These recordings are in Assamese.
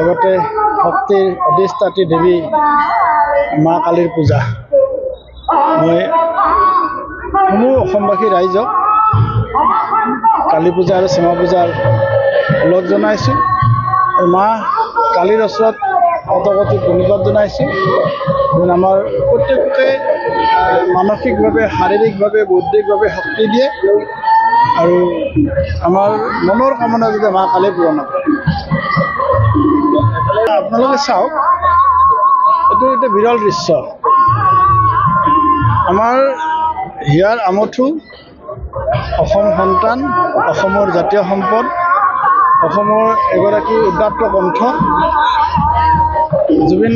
লগতে শক্তিৰ অধিষ্ঠাত্ৰী দেৱী মা কালীৰ পূজা। মই সমূহ অসমবাসী ৰাইজক কালী পূজা আৰু শ্যামা পূজাৰ ওলগ জনাইছোঁ। মা কালীৰ ওচৰত কটকটি প্ৰণিপাত জনাইছোঁ। যেন আমাৰ প্ৰত্যেককে মানসিকভাৱে, শাৰীৰিকভাৱে, বৌদ্ধিকভাৱে শক্তি দিয়ে আৰু আমাৰ মনৰ কামনা যাতে মা কালী পূৰণ কৰে। আপোনালোকে চাওক, এইটো এটা বিৰল দৃশ্য। আমাৰ হিয়াৰ আমঠু অসম সন্তান, অসমৰ জাতীয় সম্পদ, অসমৰ এগৰাকী উদাত্ত কণ্ঠ জুবিন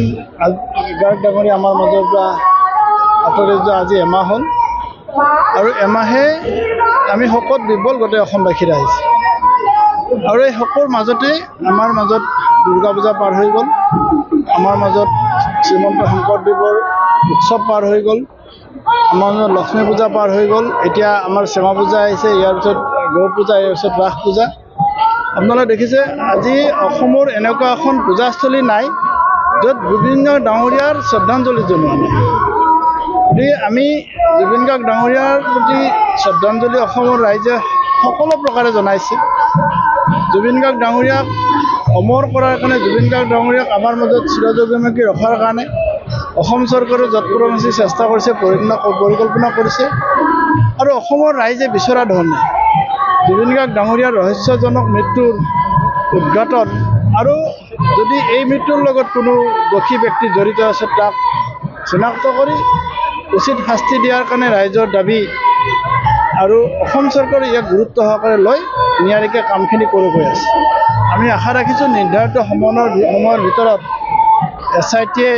গাৰ্গ ডাঙৰীয়া আমাৰ মাজৰ পৰা আঁতৰি যোৱা আজি এমাহ হ'ল আৰু এমাহে আমি শোকত বিবল গোটেই অসমবাসী ৰাইজ। আৰু এই শোকৰ মাজতে আমাৰ মাজত দুৰ্গা পূজা পাৰ হৈ গ'ল, আমাৰ মাজত শ্ৰীমন্ত শংকৰদেৱৰ উৎসৱ পাৰ হৈ গ'ল, আমাৰ মাজত লক্ষ্মী পূজা পাৰ হৈ গ'ল, এতিয়া আমাৰ শ্যামা পূজা আহিছে, ইয়াৰ পিছত গৌ পূজা, ইয়াৰ পিছত ৰাস পূজা। আপোনালোকে দেখিছে আজি অসমৰ এনেকুৱা এখন পূজাস্থলী নাই য'ত জুবিন গাৰ্গ ডাঙৰীয়াৰ শ্ৰদ্ধাঞ্জলি জনোৱা নাই। গতিকে আমি জুবিন গাৰ্গ ডাঙৰীয়াৰ প্ৰতি শ্ৰদ্ধাঞ্জলি অসমৰ ৰাইজে সকলো প্ৰকাৰে জনাইছে। জুবিন গাৰ্গ ডাঙৰীয়াক অমৰ কৰাৰ কাৰণে, জুবিন গাৰ্গ ডাঙৰীয়াক আমাৰ মাজত চিৰজীৱী ৰখাৰ কাৰণে অসম চৰকাৰে যৎপৰোনাস্তি চেষ্টা কৰিছে, পৰিকল্পনা কৰিছে আৰু অসমৰ ৰাইজে বিচৰা ধৰণে জুবিন গাৰ্গ ডাঙৰীয়াৰ ৰহস্যজনক মৃত্যুৰ উদঘাটন আৰু যদি এই মৃত্যুৰ লগত কোনো দোষী ব্যক্তি জড়িত আছে তাক চিনাক্ত কৰি উচিত শাস্তি দিয়াৰ কাৰণে ৰাইজৰ দাবী আৰু অসম চৰকাৰে ইয়াক গুৰুত্ব সহকাৰে লৈ নিয়াৰিকৈ কামখিনি কৰি গৈ আছে। আমি আশা ৰাখিছোঁ নিৰ্ধাৰিত সময়ৰ ভিতৰত SIT-য়ে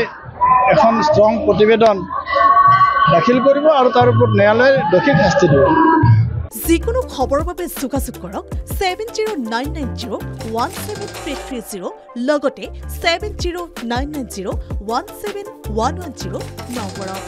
এখন ষ্ট্ৰং প্ৰতিবেদন দাখিল কৰিব আৰু তাৰ ওপৰত ন্যায়ালয়ে দোষীক শাস্তি দিব। যিকোনো খবৰৰ বাবে যোগাযোগ কৰক 7099017330 লগতে 7099017110 নম্বৰত।